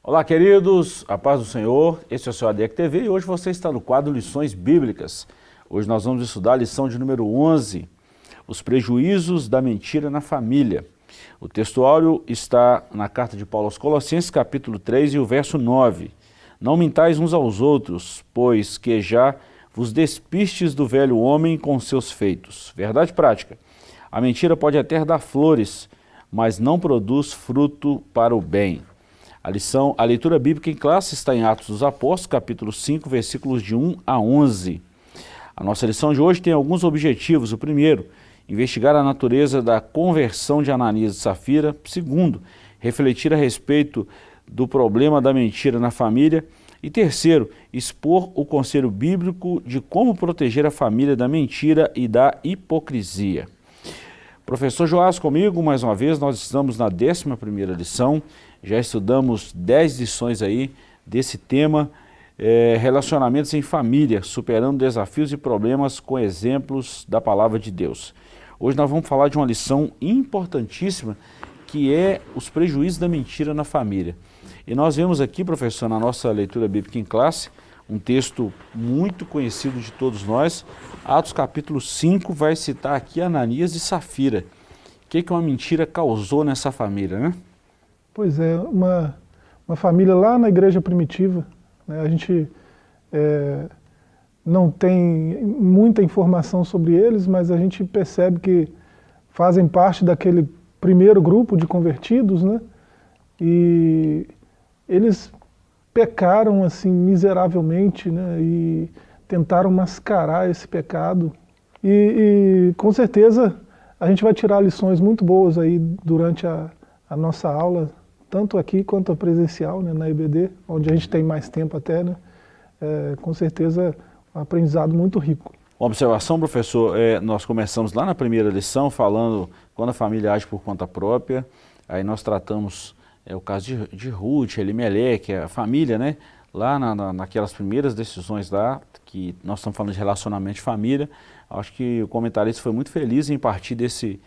Olá, queridos, a paz do Senhor, esse é o seu ADEC TV e hoje você está no quadro Lições Bíblicas. Hoje nós vamos estudar a lição de número 11, os prejuízos da mentira na família. O textuário está na carta de Paulo aos Colossenses, capítulo 3 e o verso 9. Não mintais uns aos outros, pois que já vos despistes do velho homem com seus feitos. Verdade prática. A mentira pode até dar flores, mas não produz fruto para o bem. A leitura bíblica em classe está em Atos dos Apóstolos, capítulo 5, versículos de 1 a 11. A nossa lição de hoje tem alguns objetivos. O primeiro, investigar a natureza da conversão de Ananias e Safira. Segundo, refletir a respeito do problema da mentira na família. E terceiro, expor o conselho bíblico de como proteger a família da mentira e da hipocrisia. Professor Joás comigo, mais uma vez, nós estamos na 11ª lição. Já estudamos 10 lições aí desse tema, relacionamentos em família, superando desafios e problemas com exemplos da palavra de Deus. Hoje nós vamos falar de uma lição importantíssima, que é os prejuízos da mentira na família. E nós vemos aqui, professor, na nossa leitura bíblica em classe, um texto muito conhecido de todos nós. Atos capítulo 5 vai citar aqui Ananias e Safira. O que uma mentira causou nessa família, né? Pois é, uma família lá na igreja primitiva, né? A gente não tem muita informação sobre eles, mas a gente percebe que fazem parte daquele primeiro grupo de convertidos, né? E eles pecaram assim miseravelmente, né? E tentaram mascarar esse pecado. E com certeza a gente vai tirar lições muito boas aí durante a nossa aula, tanto aqui quanto a presencial, né, na EBD, onde a gente tem mais tempo até, né? Com certeza um aprendizado muito rico. Uma observação, professor, nós começamos lá na primeira lição falando quando a família age por conta própria, aí nós tratamos o caso de Ruth, Elimeleque, a família, né? Lá naquelas primeiras decisões lá, que nós estamos falando de relacionamento de família, acho que o comentarista foi muito feliz em partir desse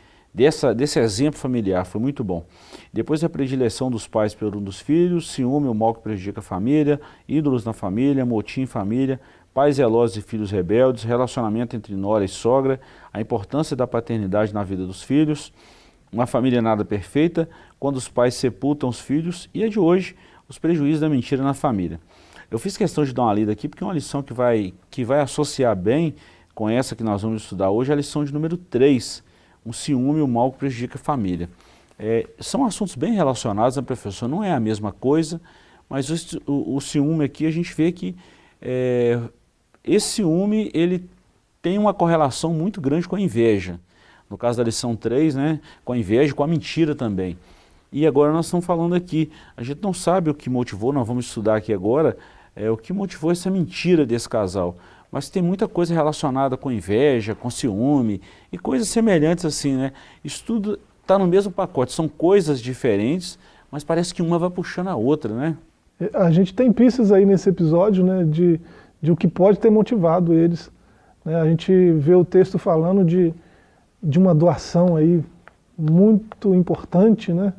exemplo familiar, foi muito bom. Depois a predileção dos pais pelo um dos filhos, ciúme, o mal que prejudica a família, ídolos na família, motim em família, pais zelosos e filhos rebeldes, relacionamento entre nora e sogra, a importância da paternidade na vida dos filhos, uma família nada perfeita, quando os pais sepultam os filhos, e a de hoje, os prejuízos da mentira na família. Eu fiz questão de dar uma lida aqui, porque é uma lição que vai associar bem com essa que nós vamos estudar hoje, a lição de número 3, um ciúme e o mal que prejudica a família. São assuntos bem relacionados, né, professor? Não é a mesma coisa, mas o ciúme aqui a gente vê que esse ciúme ele tem uma correlação muito grande com a inveja. No caso da lição 3, né, com a inveja e com a mentira também. E agora nós estamos falando aqui, a gente não sabe o que motivou, nós vamos estudar aqui agora, o que motivou essa mentira desse casal. Mas tem muita coisa relacionada com inveja, com ciúme e coisas semelhantes assim, né? Isso tudo está no mesmo pacote, são coisas diferentes, mas parece que uma vai puxando a outra, né? A gente tem pistas aí nesse episódio, né, de o que pode ter motivado eles, né? A gente vê o texto falando de uma doação aí muito importante, né,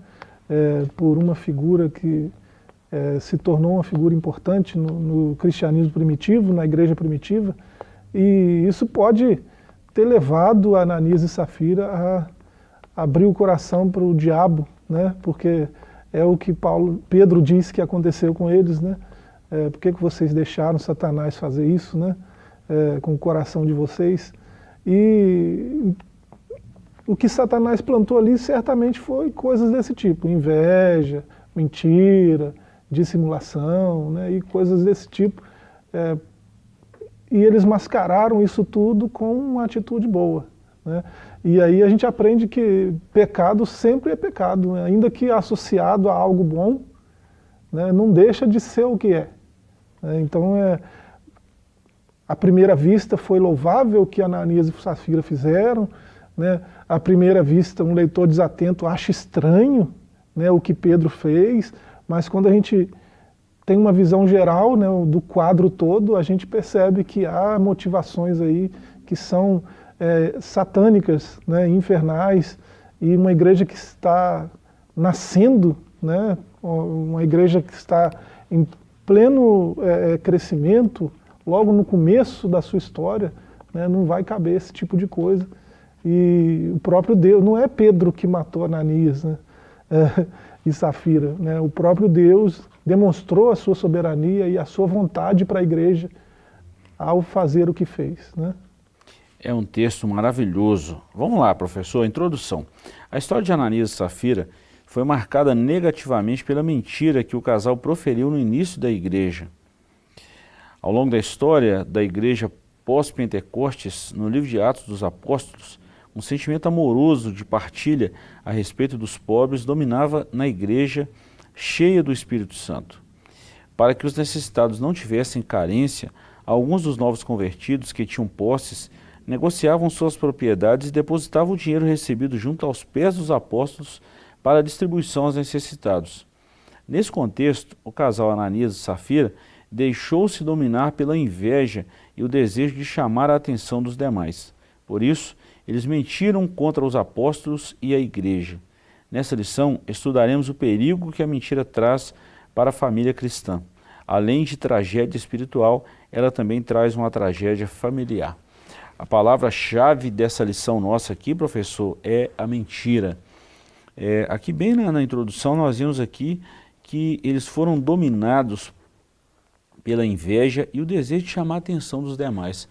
por uma figura que se tornou uma figura importante no cristianismo primitivo, na igreja primitiva, e isso pode ter levado Ananias e Safira a abrir o coração para o diabo, né? Porque é o que Pedro diz que aconteceu com eles, né? Por que vocês deixaram Satanás fazer isso, né? Com o coração de vocês? E o que Satanás plantou ali certamente foi coisas desse tipo, inveja, mentira, dissimulação, né, e coisas desse tipo, e eles mascararam isso tudo com uma atitude boa, né? E aí a gente aprende que pecado sempre é pecado, né? Ainda que associado a algo bom, né, não deixa de ser o que é, né? Então à primeira vista foi louvável o que Ananias e Safira fizeram, né? À primeira vista um leitor desatento acha estranho, né, o que Pedro fez, mas quando a gente tem uma visão geral, né, do quadro todo, a gente percebe que há motivações aí que são satânicas, né, infernais, e uma igreja que está nascendo, né, uma igreja que está em pleno crescimento, logo no começo da sua história, né, não vai caber esse tipo de coisa. E o próprio Deus, não é Pedro que matou Ananias, né, e Safira, né, o próprio Deus demonstrou a sua soberania e a sua vontade para a igreja ao fazer o que fez, né? É um texto maravilhoso. Vamos lá, professor, introdução. A história de Ananias e Safira foi marcada negativamente pela mentira que o casal proferiu no início da igreja. Ao longo da história da igreja pós-Pentecostes, no livro de Atos dos Apóstolos, um sentimento amoroso de partilha a respeito dos pobres dominava na igreja cheia do Espírito Santo. Para que os necessitados não tivessem carência, alguns dos novos convertidos que tinham posses negociavam suas propriedades e depositavam o dinheiro recebido junto aos pés dos apóstolos para a distribuição aos necessitados. Nesse contexto, o casal Ananias e Safira deixou-se dominar pela inveja e o desejo de chamar a atenção dos demais. Por isso, eles mentiram contra os apóstolos e a igreja. Nessa lição, estudaremos o perigo que a mentira traz para a família cristã. Além de tragédia espiritual, ela também traz uma tragédia familiar. A palavra-chave dessa lição nossa aqui, professor, é a mentira. Aqui bem na introdução nós vimos aqui que eles foram dominados pela inveja e o desejo de chamar a atenção dos demais.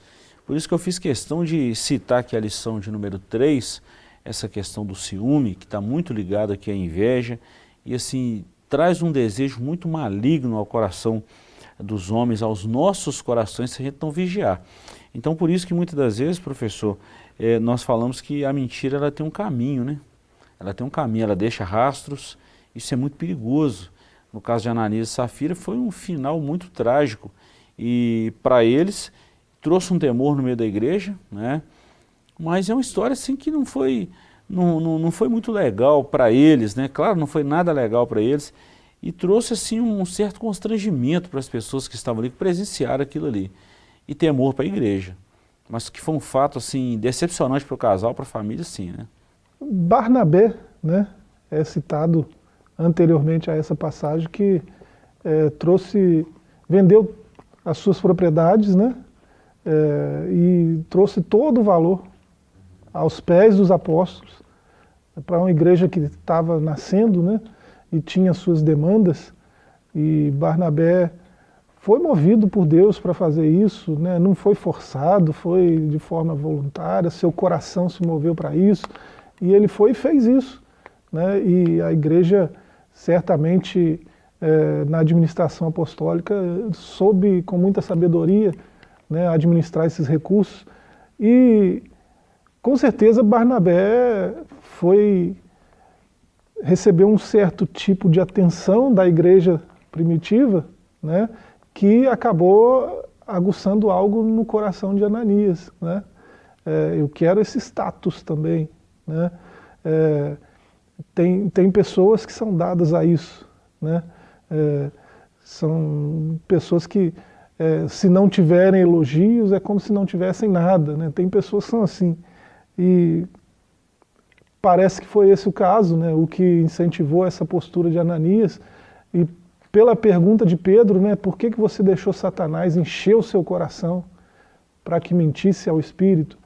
Por isso que eu fiz questão de citar aqui a lição de número 3, essa questão do ciúme, que está muito ligado aqui à inveja, e assim, traz um desejo muito maligno ao coração dos homens, aos nossos corações, se a gente não vigiar. Então, por isso que muitas das vezes, professor, nós falamos que a mentira ela tem um caminho, né? Ela tem um caminho, ela deixa rastros, isso é muito perigoso. No caso de Ananias e Safira, foi um final muito trágico. E para eles, trouxe um temor no meio da igreja, né? Mas é uma história assim que não foi muito legal para eles, né? Claro, não foi nada legal para eles. E trouxe assim um certo constrangimento para as pessoas que estavam ali, que presenciaram aquilo ali. E temor para a igreja. Mas que foi um fato assim decepcionante para o casal, para a família, sim, né? Barnabé, né, é citado anteriormente a essa passagem, que vendeu as suas propriedades, né, e trouxe todo o valor aos pés dos apóstolos, para uma igreja que estava nascendo, né, e tinha suas demandas, e Barnabé foi movido por Deus para fazer isso, né, não foi forçado, foi de forma voluntária, seu coração se moveu para isso, e ele foi e fez isso, né, e a igreja certamente na administração apostólica soube com muita sabedoria, né, administrar esses recursos, e com certeza Barnabé recebeu um certo tipo de atenção da igreja primitiva, né, que acabou aguçando algo no coração de Ananias, né? Eu quero esse status também, né? Tem pessoas que são dadas a isso, né? São pessoas que, se não tiverem elogios, é como se não tivessem nada, né? Tem pessoas que são assim, e parece que foi esse o caso, né? O que incentivou essa postura de Ananias, e pela pergunta de Pedro, né, por que você deixou Satanás encher o seu coração para que mentisse ao Espírito?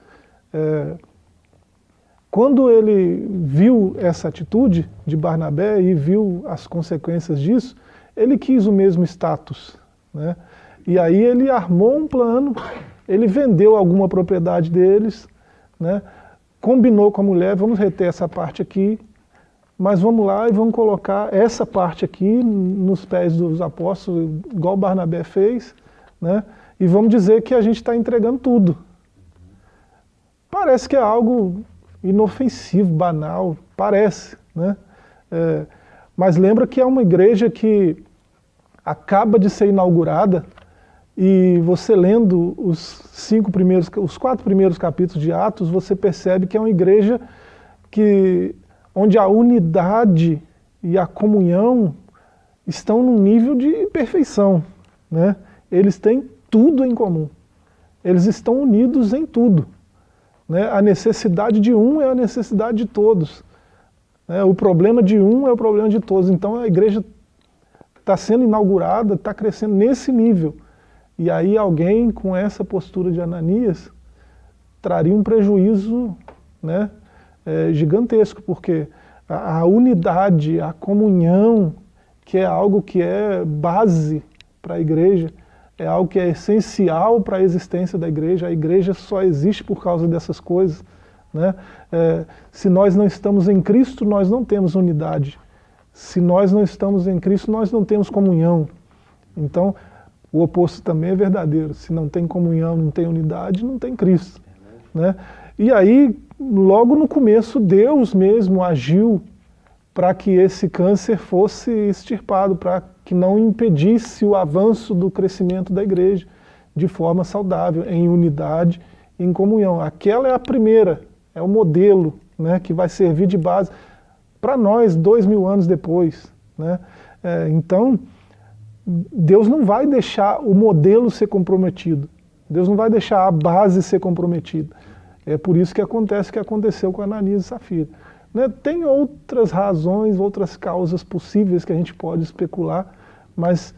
Quando ele viu essa atitude de Barnabé e viu as consequências disso, ele quis o mesmo status, né? E aí ele armou um plano, ele vendeu alguma propriedade deles, né, combinou com a mulher, vamos reter essa parte aqui, mas vamos lá e vamos colocar essa parte aqui nos pés dos apóstolos, igual Barnabé fez, né? E vamos dizer que a gente está entregando tudo. Parece que é algo inofensivo, banal, parece, né? Mas lembra que é uma igreja que acaba de ser inaugurada, e você lendo os 4 primeiros capítulos de Atos, você percebe que é uma igreja onde a unidade e a comunhão estão num nível de perfeição, né? Eles têm tudo em comum. Eles estão unidos em tudo, né? A necessidade de um é a necessidade de todos, né? O problema de um é o problema de todos. Então a igreja está sendo inaugurada, está crescendo nesse nível. E aí alguém com essa postura de Ananias traria um prejuízo, né, gigantesco, porque a unidade, a comunhão, que é algo que é base para a igreja, é algo que é essencial para a existência da igreja. A igreja só existe por causa dessas coisas, né? Se nós não estamos em Cristo, nós não temos unidade. Se nós não estamos em Cristo, nós não temos comunhão. Então, o oposto também é verdadeiro. Se não tem comunhão, não tem unidade, não tem Cristo, né? E aí, logo no começo, Deus mesmo agiu para que esse câncer fosse extirpado, para que não impedisse o avanço do crescimento da igreja de forma saudável, em unidade, em comunhão. Aquela é a primeira, é o modelo, né, que vai servir de base para nós 2000 anos depois, né? Então, Deus não vai deixar o modelo ser comprometido, Deus não vai deixar a base ser comprometida. É por isso que acontece o que aconteceu com Ananias e Safira. Né? Tem outras razões, outras causas possíveis que a gente pode especular, mas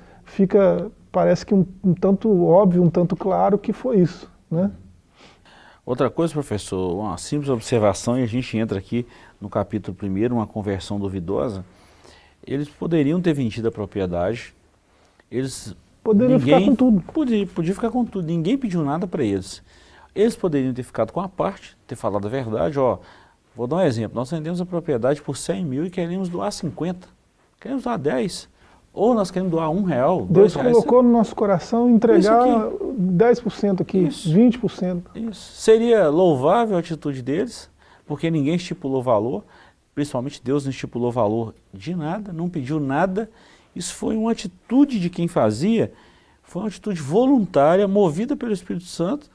parece que um tanto óbvio, um tanto claro que foi isso, né? Outra coisa, professor, uma simples observação, e a gente entra aqui no capítulo 1, uma conversão duvidosa. Eles poderiam ter vendido a propriedade, poderiam ficar com tudo. Podia ficar com tudo, ninguém pediu nada para eles. Eles poderiam ter ficado com a parte, ter falado a verdade, ó, vou dar um exemplo, nós vendemos a propriedade por 100 mil e queremos doar 50, queremos doar 10, ou nós queremos doar R$1, Deus R$2. colocou no nosso coração entregar 10% aqui, isso. 20%. Isso. Seria louvável a atitude deles, porque ninguém estipulou valor, principalmente Deus não estipulou valor de nada, não pediu nada. Isso foi uma atitude de quem fazia, foi uma atitude voluntária, movida pelo Espírito Santo.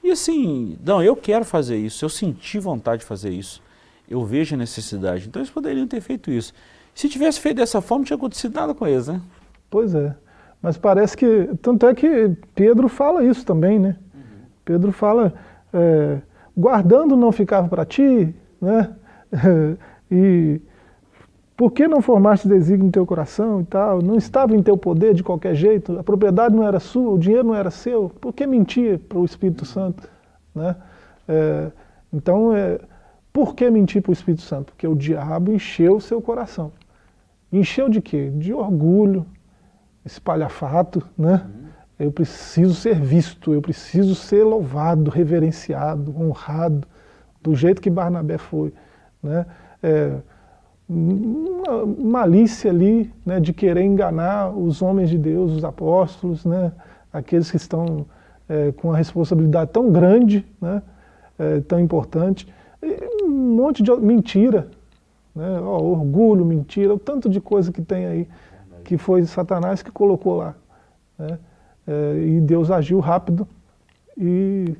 E assim, não, eu quero fazer isso, eu senti vontade de fazer isso, eu vejo a necessidade. Então eles poderiam ter feito isso. Se tivesse feito dessa forma, não tinha acontecido nada com eles, né? Pois é, mas parece que, tanto é que Pedro fala isso também, né? Pedro fala, guardando não ficava para ti, né? E por que não formaste desígnio no teu coração e tal? Não estava em teu poder de qualquer jeito, a propriedade não era sua, o dinheiro não era seu, por que mentir para o Espírito Santo? Né? Então, por que mentir para o Espírito Santo? Porque o diabo encheu o seu coração. Encheu de quê? De orgulho, espalhafato, né? Eu preciso ser visto, eu preciso ser louvado, reverenciado, honrado, do jeito que Barnabé foi, né? Uma malícia ali, né, de querer enganar os homens de Deus, os apóstolos, né, aqueles que estão com uma responsabilidade tão grande, né, tão importante, e um monte de mentira, né, orgulho, mentira, o tanto de coisa que tem aí, que foi Satanás que colocou lá, né, e Deus agiu rápido e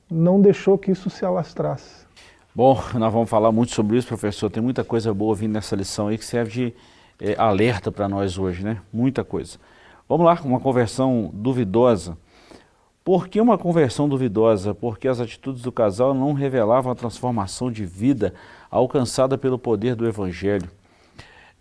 não deixou que isso se alastrasse. Bom, nós vamos falar muito sobre isso, professor. Tem muita coisa boa vindo nessa lição aí que serve de alerta para nós hoje, né? Muita coisa. Vamos lá, uma conversão duvidosa. Por que uma conversão duvidosa? Porque as atitudes do casal não revelavam a transformação de vida alcançada pelo poder do Evangelho.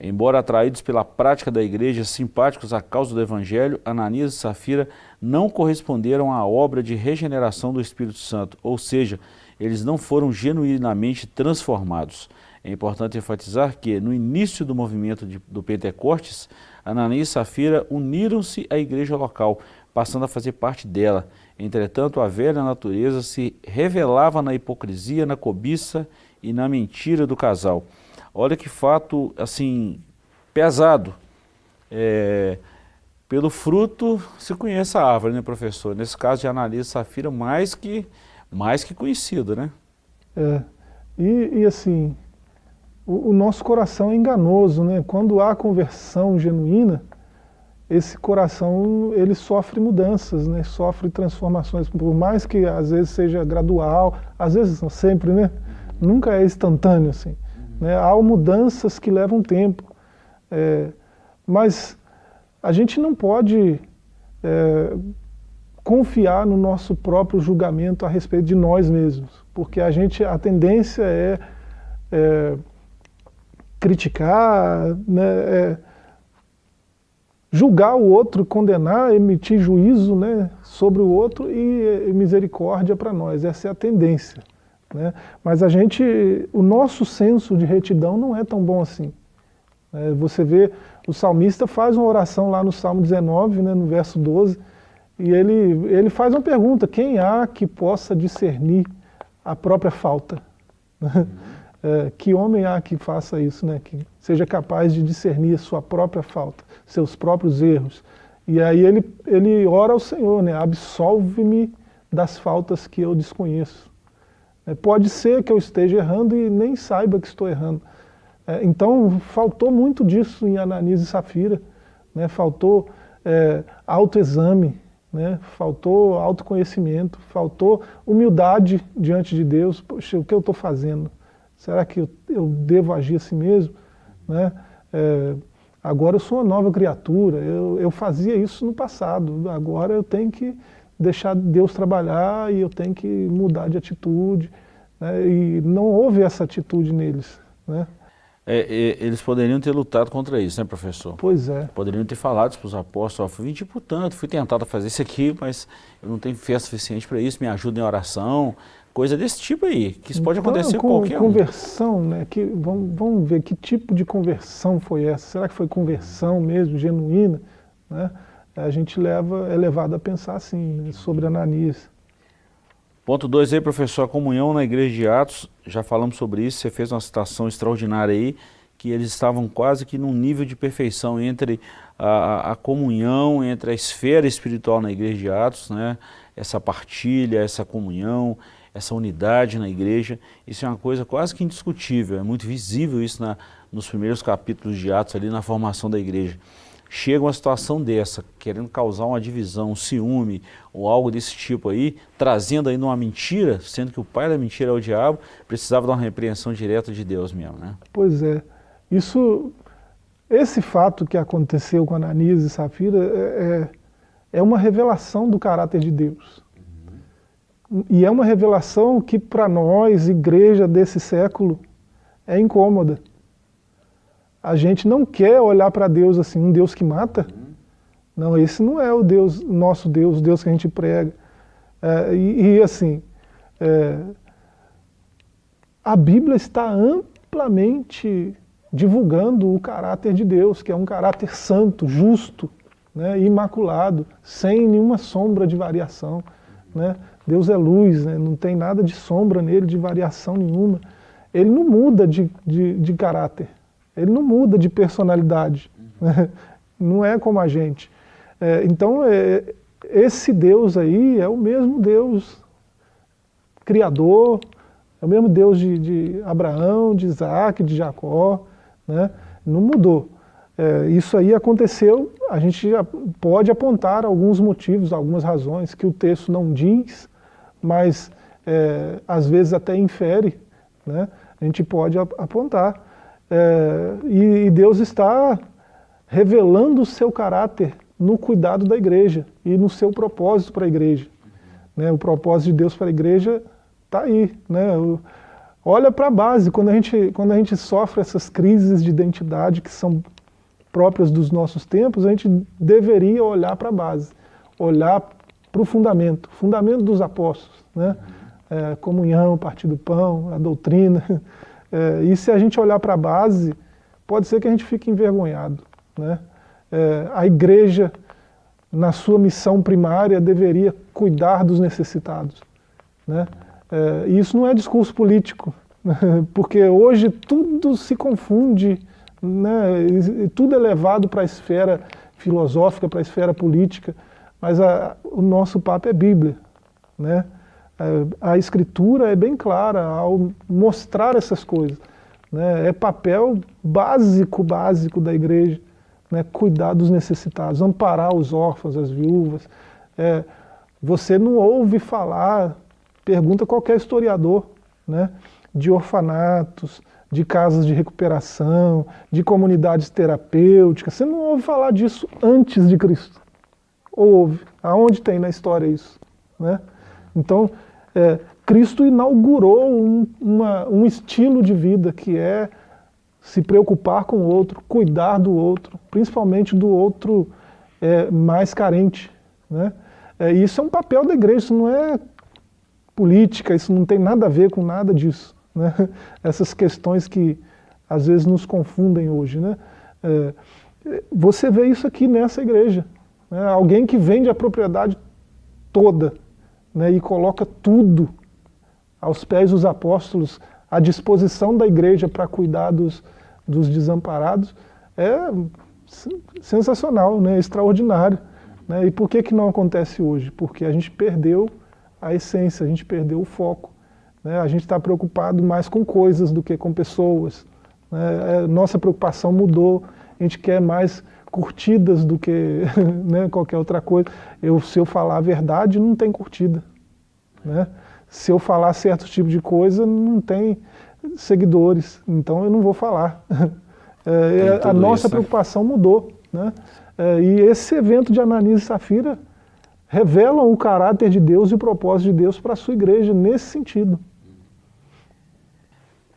Embora atraídos pela prática da igreja, simpáticos à causa do Evangelho, Ananias e Safira não corresponderam à obra de regeneração do Espírito Santo, ou seja, eles não foram genuinamente transformados. É importante enfatizar que, no início do movimento do Pentecostes, Ananias e Safira uniram-se à igreja local, passando a fazer parte dela. Entretanto, a velha natureza se revelava na hipocrisia, na cobiça e na mentira do casal. Olha que fato, assim, pesado. Pelo fruto se conhece a árvore, né, professor? Nesse caso de Ananias e Safira, mais que conhecido, né? E assim, o nosso coração é enganoso, né? Quando há conversão genuína, esse coração, ele sofre mudanças, né? Sofre transformações, por mais que às vezes seja gradual, às vezes não sempre, né? Nunca é instantâneo, assim. Né? Há mudanças que levam tempo, mas a gente não pode confiar no nosso próprio julgamento a respeito de nós mesmos, porque a tendência é criticar, né, julgar o outro, condenar, emitir juízo, né, sobre o outro e misericórdia para nós. Essa é a tendência, né? Mas o nosso senso de retidão não é tão bom assim. Você vê, o salmista faz uma oração lá no Salmo 19, né, no verso 12, e ele faz uma pergunta: quem há que possa discernir a própria falta? Que homem há que faça isso, né? Que seja capaz de discernir a sua própria falta, seus próprios erros. E aí ele ora ao Senhor, né? Absolve-me das faltas que eu desconheço. Pode ser que eu esteja errando e nem saiba que estou errando. Então faltou muito disso em Ananias e Safira, né? Faltou autoexame, né? Faltou autoconhecimento, faltou humildade diante de Deus. Poxa, o que eu estou fazendo? Será que eu devo agir assim mesmo? Né? Agora eu sou uma nova criatura, eu fazia isso no passado, agora eu tenho que deixar Deus trabalhar e eu tenho que mudar de atitude, né? E não houve essa atitude neles, né? Eles poderiam ter lutado contra isso, né, professor? Pois é. Poderiam ter falado para os apóstolos: fui tipo tanto, fui tentado a fazer isso aqui, mas eu não tenho fé suficiente para isso, me ajuda em oração, coisa desse tipo aí, que isso pode acontecer com qualquer um. Conversão, né? Vamos ver que tipo de conversão foi essa. Será que foi conversão mesmo, genuína? Né? A gente é levado a pensar assim, né, sobre Ananias. Ponto 2 aí, professor, a comunhão na igreja de Atos, já falamos sobre isso, você fez uma citação extraordinária aí, que eles estavam quase que num nível de perfeição entre a comunhão, entre a esfera espiritual na igreja de Atos, né? Essa partilha, essa comunhão, essa unidade na igreja, isso é uma coisa quase que indiscutível, é muito visível isso nos primeiros capítulos de Atos, ali na formação da igreja. Chega uma situação dessa, querendo causar uma divisão, um ciúme, ou algo desse tipo aí, trazendo ainda uma mentira, sendo que o pai da mentira é o diabo, precisava de uma repreensão direta de Deus mesmo, né? Pois é. Esse fato que aconteceu com Ananias e Safira é uma revelação do caráter de Deus. E é uma revelação que para nós, igreja desse século, é incômoda. A gente não quer olhar para Deus assim, um Deus que mata. Não, esse não é o Deus, nosso Deus, o Deus que a gente prega. Assim, a Bíblia está amplamente divulgando o caráter de Deus, que é um caráter santo, justo, né, imaculado, sem nenhuma sombra de variação, né? Deus é luz, né, não tem nada de sombra nele, de variação nenhuma. Ele não muda de caráter. Ele não muda de personalidade, né? Não é como a gente. Então, esse Deus aí é o mesmo Deus criador, é o mesmo Deus de Abraão, de Isaac, de Jacó, né? Não mudou. Isso aí aconteceu, a gente já pode apontar alguns motivos, algumas razões que o texto não diz, mas às vezes até infere, né? A gente pode apontar. E Deus está revelando o seu caráter no cuidado da igreja e no seu propósito para a igreja, né? O propósito de Deus para a igreja está aí, né? Olha para a base, quando a gente sofre essas crises de identidade que são próprias dos nossos tempos, a gente deveria olhar para a base, olhar para o fundamento dos apóstolos, né? Comunhão, partir do pão, a doutrina. E se a gente olhar para a base, pode ser que a gente fique envergonhado, né? A igreja, na sua missão primária, deveria cuidar dos necessitados, né? E isso não é discurso político, né? Porque hoje tudo se confunde, né? Tudo é levado para a esfera filosófica, para a esfera política, mas o nosso papo é Bíblia, né? A Escritura é bem clara ao mostrar essas coisas, né? É papel básico da igreja, né? Cuidar dos necessitados, amparar os órfãos, as viúvas. Você não ouve falar, pergunta qualquer historiador, né? De orfanatos, de casas de recuperação, de comunidades terapêuticas. Você não ouve falar disso antes de Cristo. Ou ouve? Aonde tem na história isso, né? Então, Cristo inaugurou um estilo de vida que é se preocupar com o outro, cuidar do outro, principalmente do outro mais carente, né? Isso é um papel da igreja, isso não é política, isso não tem nada a ver com nada disso, né? Essas questões que às vezes nos confundem hoje, né? Você vê isso aqui nessa igreja, né? Alguém que vende a propriedade toda, né, e coloca tudo aos pés dos apóstolos, à disposição da igreja para cuidar dos desamparados, é sensacional, né, extraordinário. Né? E por que não acontece hoje? Porque a gente perdeu a essência, a gente perdeu o foco. Né? A gente está preocupado mais com coisas do que com pessoas. Né? Nossa preocupação mudou, a gente quer mais curtidas do que né, qualquer outra coisa. Se eu falar a verdade, não tem curtida. Né? Se eu falar certo tipo de coisa, não tem seguidores, então eu não vou falar. A nossa preocupação mudou. Né? E esse evento de Ananias e Safira revelam o caráter de Deus e o propósito de Deus para a sua igreja nesse sentido.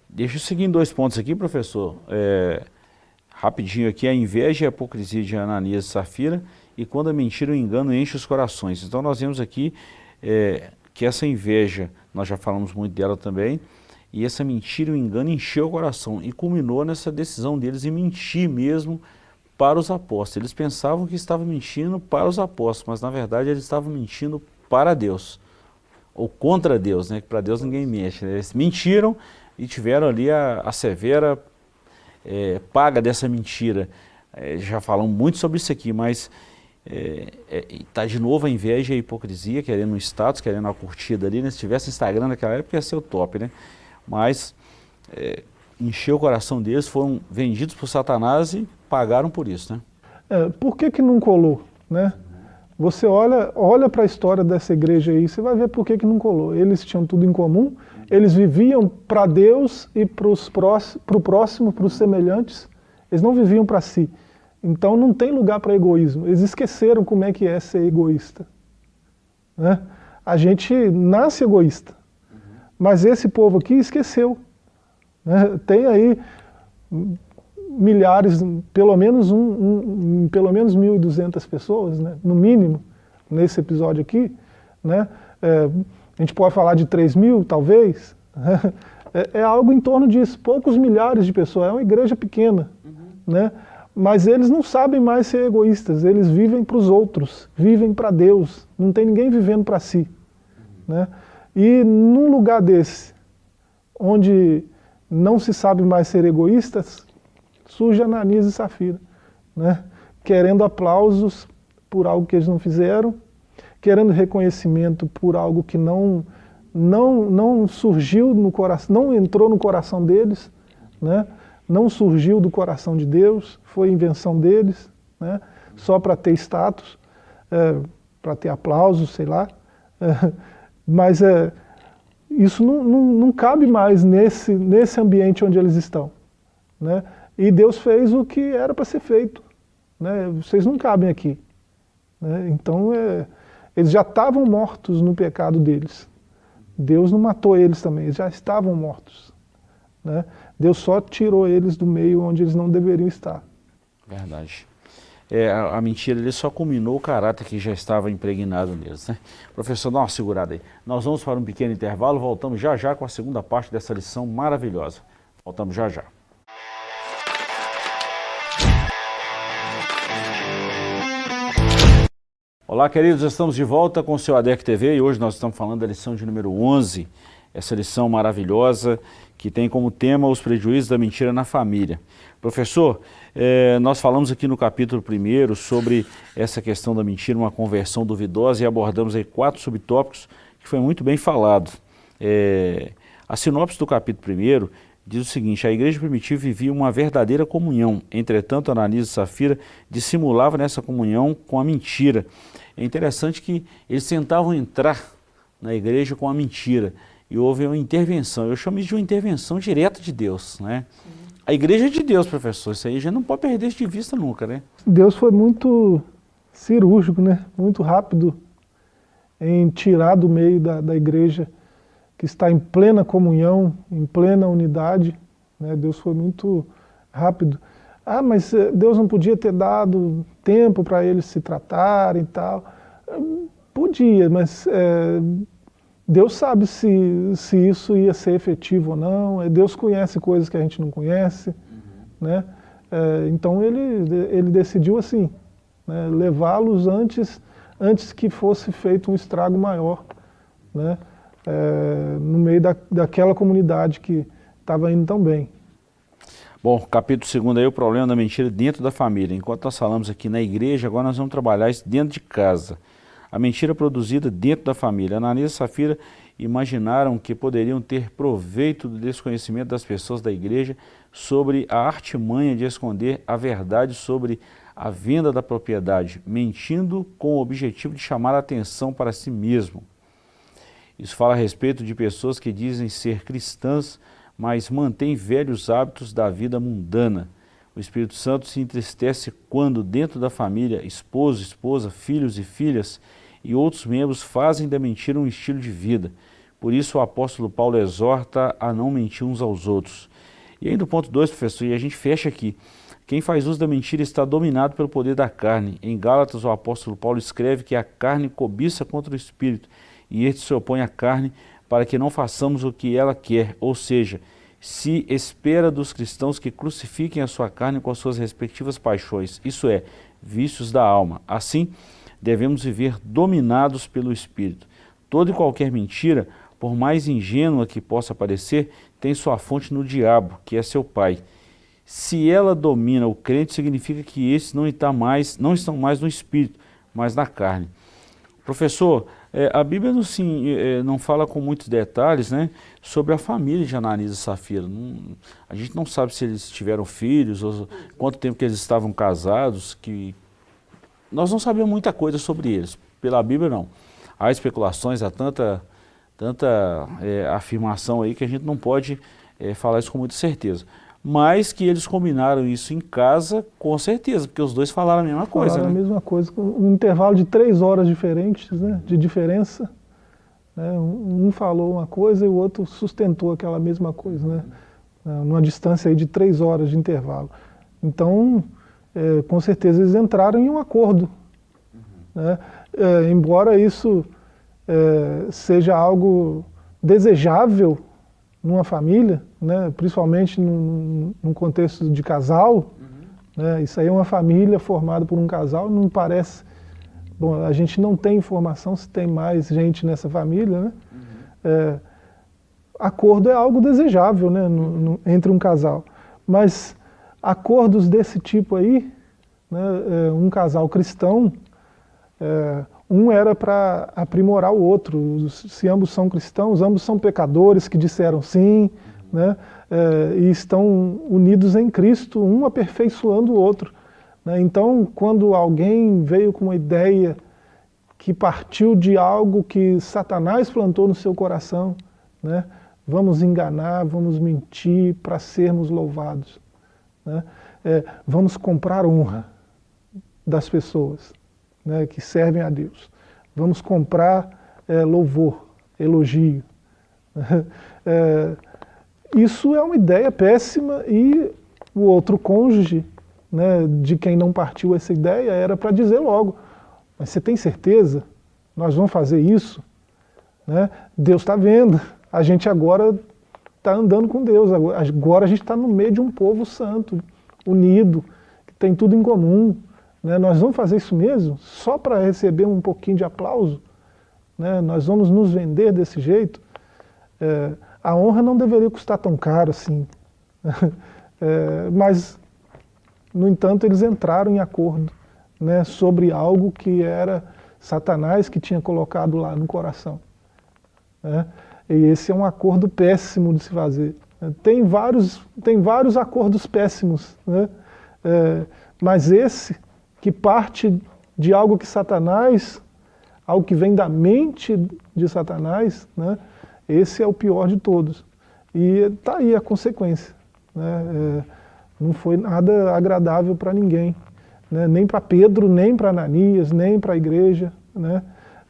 Deixa eu seguir em 2 pontos aqui, professor. Rapidinho aqui, a inveja e a hipocrisia de Ananias e Safira, e quando a mentira e o engano enche os corações. Então nós vemos aqui que essa inveja, nós já falamos muito dela também, e essa mentira e o engano encheu o coração, e culminou nessa decisão deles em mentir mesmo para os apóstolos. Eles pensavam que estavam mentindo para os apóstolos, mas na verdade eles estavam mentindo para Deus, ou contra Deus, né? Que para Deus ninguém mente. Né? Eles mentiram e tiveram ali a severa paga dessa mentira. Já falamos muito sobre isso aqui, mas está de novo a inveja e a hipocrisia, querendo um status, querendo uma curtida ali, né? Se tivesse Instagram naquela época ia ser o top, né? Mas encheu o coração deles, foram vendidos por Satanás e pagaram por isso, né? Por que não colou, né? Você olha para a história dessa igreja aí, você vai ver por que não colou. Eles tinham tudo em comum, eles viviam para Deus e para o próximo, para os semelhantes, eles não viviam para si. Então não tem lugar para egoísmo. Eles esqueceram como é que é ser egoísta. Né? A gente nasce egoísta, mas esse povo aqui esqueceu. Né? Tem aí milhares, pelo menos 1.200 pessoas, né? No mínimo, nesse episódio aqui. Né? A gente pode falar de 3.000, talvez. É algo em torno disso, poucos milhares de pessoas. É uma igreja pequena. Né? Mas eles não sabem mais ser egoístas, eles vivem para os outros, vivem para Deus, não tem ninguém vivendo para si. Né? E num lugar desse, onde não se sabe mais ser egoístas, surge Ananias e Safira, né? Querendo aplausos por algo que eles não fizeram, querendo reconhecimento por algo que não surgiu no coração, não entrou no coração deles, né? Não surgiu do coração de Deus, foi invenção deles, né? Só para ter status, para ter aplausos, sei lá. Mas isso não cabe mais nesse ambiente onde eles estão. Né? E Deus fez o que era para ser feito. Né? Vocês não cabem aqui. Né? Então, eles já estavam mortos no pecado deles. Deus não matou eles também, eles já estavam mortos. Né? Deus só tirou eles do meio onde eles não deveriam estar. Verdade. A mentira ali só culminou o caráter que já estava impregnado neles. Né? Professor, dá uma segurada aí. Nós vamos para um pequeno intervalo, voltamos já já com a segunda parte dessa lição maravilhosa. Voltamos já já. Olá, queridos, estamos de volta com o seu ADEC TV e hoje nós estamos falando da lição de número 11, essa lição maravilhosa que tem como tema os prejuízos da mentira na família. Professor, nós falamos aqui no capítulo 1 sobre essa questão da mentira, uma conversão duvidosa, e abordamos aí 4 subtópicos que foi muito bem falado. A sinopse do capítulo 1 diz o seguinte: a igreja primitiva vivia uma verdadeira comunhão, entretanto Ananias e Safira dissimulavam nessa comunhão com a mentira. É interessante que eles tentavam entrar na igreja com a mentira e houve uma intervenção, eu chamo isso de uma intervenção direta de Deus, né? Sim. A igreja é de Deus, professor, isso aí a gente não pode perder isso de vista nunca, né? Deus foi muito cirúrgico, né? Muito rápido em tirar do meio da igreja que está em plena comunhão, em plena unidade, né? Deus foi muito rápido. Ah, mas Deus não podia ter dado tempo para eles se tratarem e tal. Podia, mas Deus sabe se isso ia ser efetivo ou não. Deus conhece coisas que a gente não conhece, né? Então ele decidiu assim, né, levá-los antes que fosse feito um estrago maior, né, no meio daquela comunidade que estava indo tão bem. Bom, capítulo 2 aí, o problema da mentira dentro da família. Enquanto nós falamos aqui na igreja, agora nós vamos trabalhar isso dentro de casa. A mentira produzida dentro da família. Ananias e Safira imaginaram que poderiam ter proveito do desconhecimento das pessoas da igreja sobre a artimanha de esconder a verdade sobre a venda da propriedade, mentindo com o objetivo de chamar a atenção para si mesmo. Isso fala a respeito de pessoas que dizem ser cristãs, mas mantêm velhos hábitos da vida mundana. O Espírito Santo se entristece quando, dentro da família, esposo, esposa, filhos e filhas e outros membros fazem da mentira um estilo de vida. Por isso o apóstolo Paulo exorta a não mentir uns aos outros. E ainda o ponto 2, professor, e a gente fecha aqui. Quem faz uso da mentira está dominado pelo poder da carne. Em Gálatas o apóstolo Paulo escreve que a carne cobiça contra o Espírito, e este se opõe à carne para que não façamos o que ela quer, ou seja, se espera dos cristãos que crucifiquem a sua carne com as suas respectivas paixões, isso é, vícios da alma. Assim, devemos viver dominados pelo Espírito. Toda e qualquer mentira, por mais ingênua que possa parecer, tem sua fonte no diabo, que é seu pai. Se ela domina o crente, significa que esses não estão mais no Espírito, mas na carne. Professor, a Bíblia não fala com muitos detalhes, né, sobre a família de Ananias e Safira. A gente não sabe se eles tiveram filhos, ou quanto tempo que eles estavam casados, nós não sabemos muita coisa sobre eles. Pela Bíblia, não. Há especulações, há tanta afirmação aí que a gente não pode falar isso com muita certeza. Mas que eles combinaram isso em casa, com certeza, porque os dois falaram a mesma coisa. Falaram, né? a mesma coisa, com um intervalo de 3 horas diferentes, né, de diferença. Né, um falou uma coisa e o outro sustentou aquela mesma coisa, né, numa distância aí de 3 horas de intervalo. Então, com certeza eles entraram em um acordo. Né, embora isso seja algo desejável numa família, né, principalmente num contexto de casal, né, isso aí é uma família formada por um casal, não parece... Bom, a gente não tem informação se tem mais gente nessa família, né? Acordo é algo desejável, né, entre um casal, mas acordos desse tipo aí, né, um casal cristão, um era para aprimorar o outro. Se ambos são cristãos, ambos são pecadores que disseram sim, né, e estão unidos em Cristo, um aperfeiçoando o outro. Né. Então, quando alguém veio com uma ideia que partiu de algo que Satanás plantou no seu coração, né, vamos enganar, vamos mentir para sermos louvados, né, vamos comprar honra das pessoas, né, que servem a Deus. Vamos comprar louvor, elogio. Isso é uma ideia péssima e o outro cônjuge, né, de quem não partiu essa ideia era para dizer logo, mas você tem certeza? Nós vamos fazer isso? Né? Deus está vendo, a gente agora está andando com Deus, agora a gente está no meio de um povo santo, unido, que tem tudo em comum. Né, nós vamos fazer isso mesmo? Só para receber um pouquinho de aplauso? Né, nós vamos nos vender desse jeito? A honra não deveria custar tão caro assim. Mas, no entanto, eles entraram em acordo, né, sobre algo que era Satanás que tinha colocado lá no coração. Né, e esse é um acordo péssimo de se fazer. Tem vários acordos péssimos, né, mas esse que parte de algo que Satanás, algo que vem da mente de Satanás, né, esse é o pior de todos. E está aí a consequência. Né, não foi nada agradável para ninguém, né, nem para Pedro, nem para Ananias, nem para a igreja, né,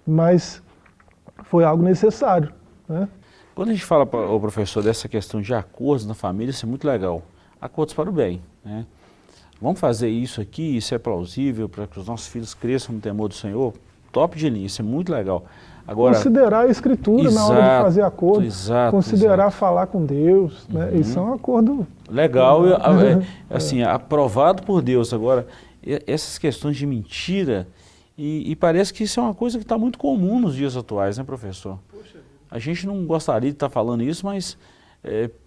mas foi algo necessário. Né. Quando a gente fala, professor, dessa questão de acordos na família, isso é muito legal. Acordos para o bem. Né. vamos fazer isso aqui, isso é plausível para que os nossos filhos cresçam no temor do Senhor, top de linha, isso é muito legal. Agora, considerar a Escritura na hora de fazer acordo, considerar falar com Deus, né? Isso é um acordo legal, assim, aprovado por Deus. Agora, essas questões de mentira, e parece que isso é uma coisa que está muito comum nos dias atuais, né, professor? A gente não gostaria de estar falando isso, mas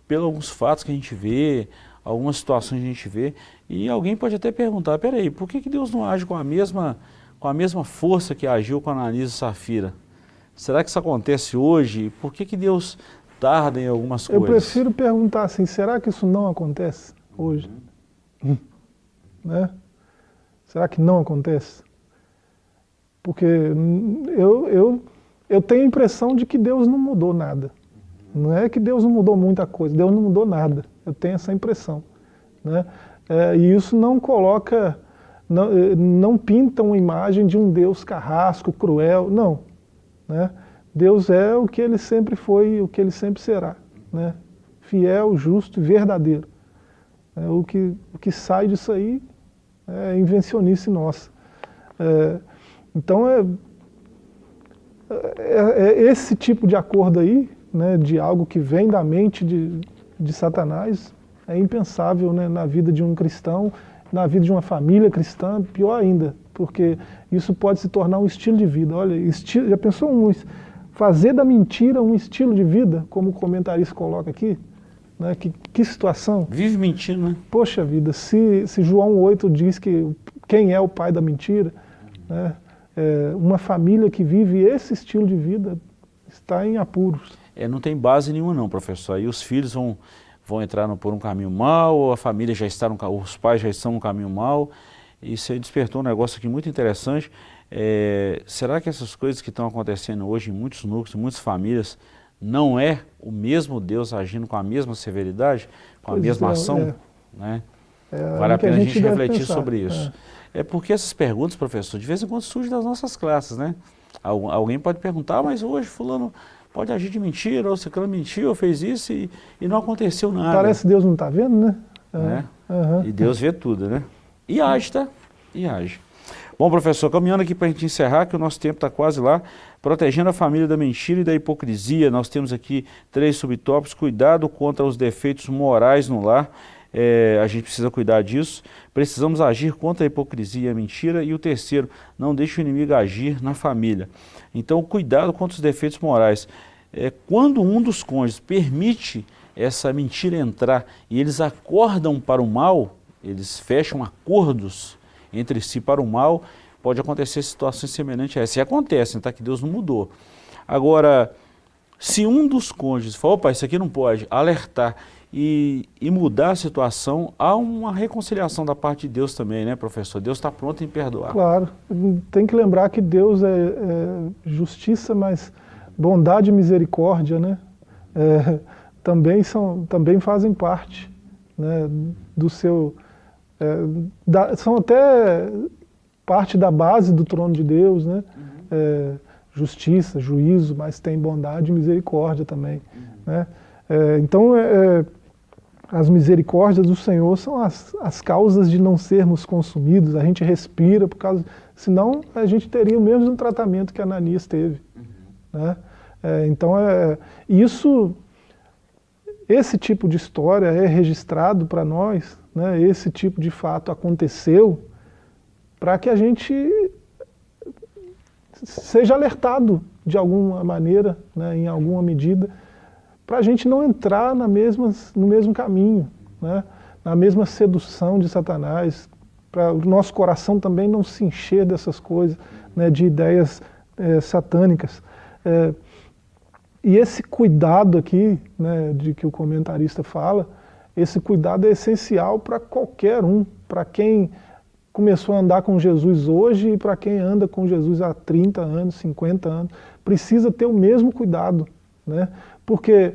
pelos alguns fatos que a gente vê, algumas situações que a gente vê, e alguém pode até perguntar, peraí, por que Deus não age com a mesma força que agiu com Ananias e Safira? Será que isso acontece hoje? Por que Deus tarda em algumas coisas? Eu prefiro perguntar assim, será que isso não acontece hoje? Né? Será que não acontece? Porque eu tenho a impressão de que Deus não mudou nada. Não é que Deus não mudou muita coisa, Deus não mudou nada. Eu tenho essa impressão. Né? E isso não coloca, não pinta uma imagem de um Deus carrasco, cruel, não. Né? Deus é o que Ele sempre foi e o que Ele sempre será. Né? Fiel, justo e verdadeiro. O que sai disso aí é invencionice nossa. Então esse tipo de acordo aí, né, de algo que vem da mente de Satanás, é impensável, né, na vida de um cristão, na vida de uma família cristã, pior ainda, porque isso pode se tornar um estilo de vida. Olha, já pensou fazer da mentira um estilo de vida, como o comentarista coloca aqui? Né? Que situação? Vive mentindo, né? Poxa vida, se João 8 diz que quem é o pai da mentira, né? Uma família que vive esse estilo de vida está em apuros. Não tem base nenhuma não, professor. Aí os filhos vão entrar por um caminho mau, ou a família já está os pais já estão no caminho mau. E você despertou um negócio aqui muito interessante. Será que essas coisas que estão acontecendo hoje em muitos núcleos, em muitas famílias, não é o mesmo Deus agindo com a mesma severidade, com a mesma ação? Né? Vale a pena a gente refletir sobre isso. Porque essas perguntas, professor, de vez em quando surgem das nossas classes, né? Alguém pode perguntar, mas hoje fulano pode agir de mentira, ou ciclano mentiu, ou fez isso e não aconteceu nada. Parece que Deus não está vendo, né? E Deus vê tudo, né? E age, tá? E age. Bom, professor, caminhando aqui para a gente encerrar, que o nosso tempo está quase lá, protegendo a família da mentira e da hipocrisia, nós temos aqui 3 subtópicos: cuidado contra os defeitos morais no lar, a gente precisa cuidar disso, precisamos agir contra a hipocrisia e a mentira, e o terceiro, não deixe o inimigo agir na família. Então, cuidado contra os defeitos morais. Quando um dos cônjuges permite essa mentira entrar e eles acordam para o mal, eles fecham acordos entre si para o mal, pode acontecer situações semelhantes a essa. E acontece, tá? Que Deus não mudou. Agora, se um dos cônjuges falar, opa, isso aqui não pode, alertar e mudar a situação, há uma reconciliação da parte de Deus também, né, professor? Deus está pronto em perdoar. Claro, tem que lembrar que Deus é justiça, mas bondade e misericórdia, né, também fazem parte, né, do seu... são até parte da base do trono de Deus, né? Justiça, juízo, mas tem bondade e misericórdia também. Né? Então, as misericórdias do Senhor são as causas de não sermos consumidos. A gente respira, senão a gente teria o mesmo tratamento que Ananias teve. Né? Então, esse tipo de história é registrado para nós, né? Esse tipo de fato aconteceu para que a gente seja alertado de alguma maneira, né, em alguma medida, para a gente não entrar no mesmo caminho, né, na mesma sedução de Satanás, para o nosso coração também não se encher dessas coisas, né, de ideias satânicas. E esse cuidado aqui, né, de que o comentarista fala, esse cuidado é essencial para qualquer um, para quem começou a andar com Jesus hoje e para quem anda com Jesus há 30 anos, 50 anos, precisa ter o mesmo cuidado, né? Porque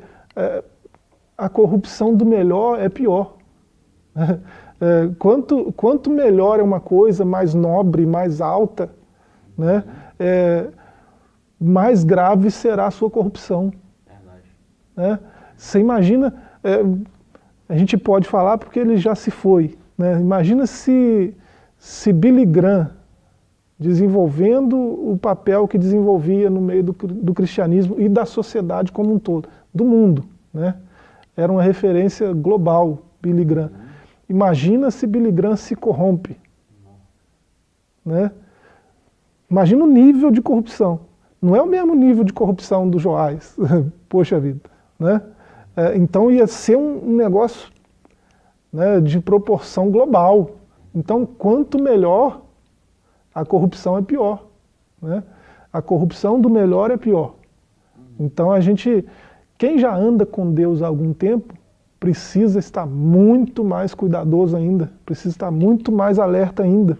a corrupção do melhor é pior. Quanto melhor é uma coisa, mais nobre, mais alta, né? Mais grave será a sua corrupção. Verdade. Né? Você imagina, a gente pode falar porque ele já se foi, né? Imagina se Billy Graham, desenvolvendo o papel que desenvolvia no meio do cristianismo e da sociedade como um todo, do mundo, né? Era uma referência global, Billy Graham. Imagina se Billy Graham se corrompe, né? Imagina o nível de corrupção. Não é o mesmo nível de corrupção do Joás, poxa vida, né? Então ia ser um negócio, né, de proporção global. Então, quanto melhor, a corrupção é pior, né? A corrupção do melhor é pior. Então quem já anda com Deus há algum tempo, precisa estar muito mais cuidadoso ainda, precisa estar muito mais alerta ainda,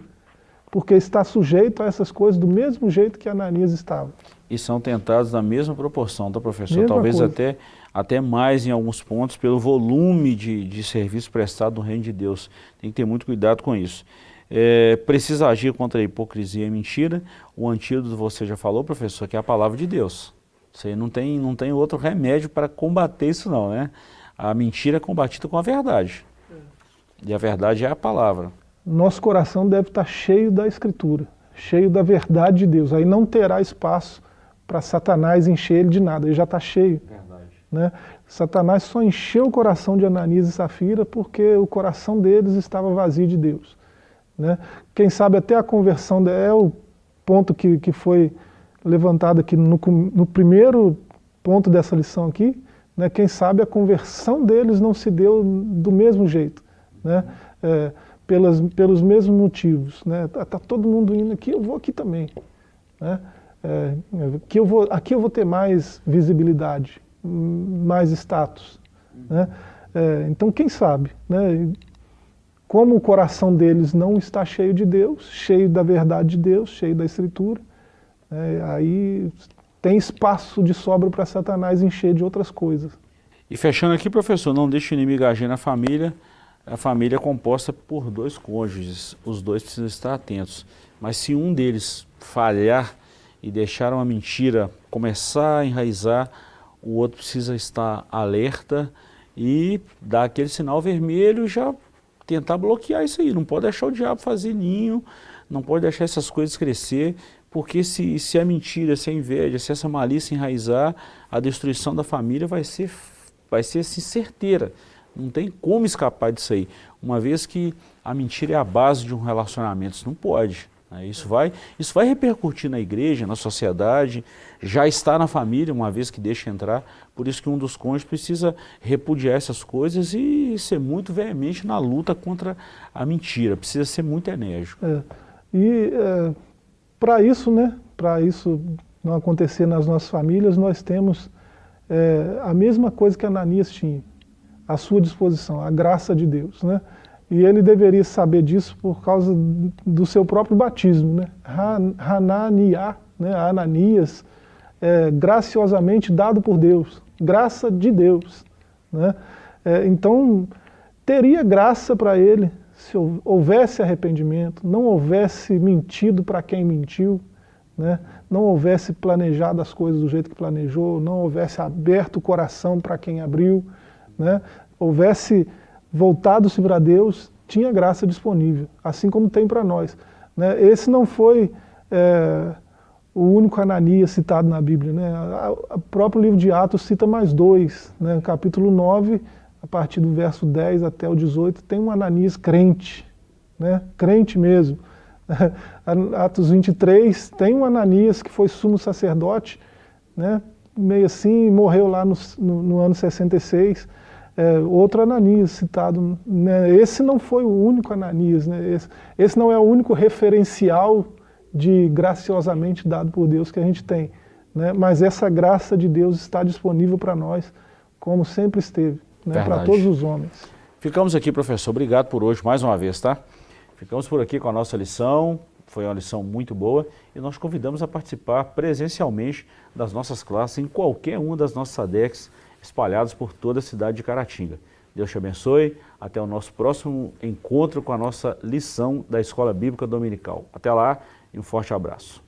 porque está sujeito a essas coisas do mesmo jeito que Ananias estava. E são tentados na mesma proporção, tá, professor? Mesma Talvez coisa. até mais em alguns pontos, pelo volume de serviço prestado no reino de Deus. Tem que ter muito cuidado com isso. Precisa agir contra a hipocrisia e mentira. O antídoto, você já falou, professor, que é a palavra de Deus. Você não tem outro remédio para combater isso não, né? A mentira é combatida com a verdade. E a verdade é a palavra. Nosso coração deve estar cheio da Escritura, cheio da verdade de Deus. Aí não terá espaço para Satanás encher ele de nada, ele já está cheio. Verdade. Né? Satanás só encheu o coração de Ananias e Safira porque o coração deles estava vazio de Deus. Né? Quem sabe até a conversão é o ponto que foi levantado aqui no primeiro ponto dessa lição aqui, né? Quem sabe a conversão deles não se deu do mesmo jeito, né? Pelos mesmos motivos, né? Tá todo mundo indo aqui, eu vou aqui também, né? Aqui eu vou ter mais visibilidade, mais status, né? Então quem sabe, né? Como o coração deles não está cheio de Deus, cheio da verdade de Deus, cheio da Escritura, aí tem espaço de sobra para Satanás encher de outras coisas. E fechando aqui, professor, não deixe o inimigo agir na família. A família é composta por dois cônjuges, os dois precisam estar atentos. Mas se um deles falhar e deixar uma mentira começar a enraizar, o outro precisa estar alerta e dar aquele sinal vermelho e já tentar bloquear isso aí. Não pode deixar o diabo fazer ninho, não pode deixar essas coisas crescer, porque se a mentira, se a inveja, se essa malícia enraizar, a destruição da família vai ser assim, certeira. Não tem como escapar disso aí. Uma vez que a mentira é a base de um relacionamento, isso não pode. Né? Isso vai repercutir na igreja, na sociedade, já está na família, uma vez que deixa entrar. Por isso que um dos cônjuges precisa repudiar essas coisas e ser muito veemente na luta contra a mentira. Precisa ser muito enérgico. Para isso, né, para isso não acontecer nas nossas famílias, nós temos a mesma coisa que Ananias tinha, à sua disposição, a graça de Deus, né? E ele deveria saber disso por causa do seu próprio batismo, né? Hananiah, né? Ananias, graciosamente dado por Deus, graça de Deus, né? Então, teria graça para ele se houvesse arrependimento, não houvesse mentido para quem mentiu, né? Não houvesse planejado as coisas do jeito que planejou, não houvesse aberto o coração para quem abriu, né? Houvesse voltado-se para Deus, tinha graça disponível, assim como tem para nós, né? Esse não foi o único Ananias citado na Bíblia, né? O próprio livro de Atos cita mais dois, né? Capítulo 9, a partir do verso 10 até o 18, tem um Ananias crente, né? Crente mesmo. Atos 23, tem um Ananias que foi sumo sacerdote, né? Meio assim, morreu lá no ano 66, outro Ananias citado, né? Esse não foi o único Ananias, né? Esse não é o único referencial de graciosamente dado por Deus que a gente tem, né? Mas essa graça de Deus está disponível para nós, como sempre esteve, né? Para todos os homens. Ficamos aqui, professor. Obrigado por hoje mais uma vez, tá? Ficamos por aqui com a nossa lição, foi uma lição muito boa e nós convidamos a participar presencialmente das nossas classes em qualquer uma das nossas SADECs espalhadas por toda a cidade de Caratinga. Deus te abençoe, até o nosso próximo encontro com a nossa lição da Escola Bíblica Dominical. Até lá e um forte abraço.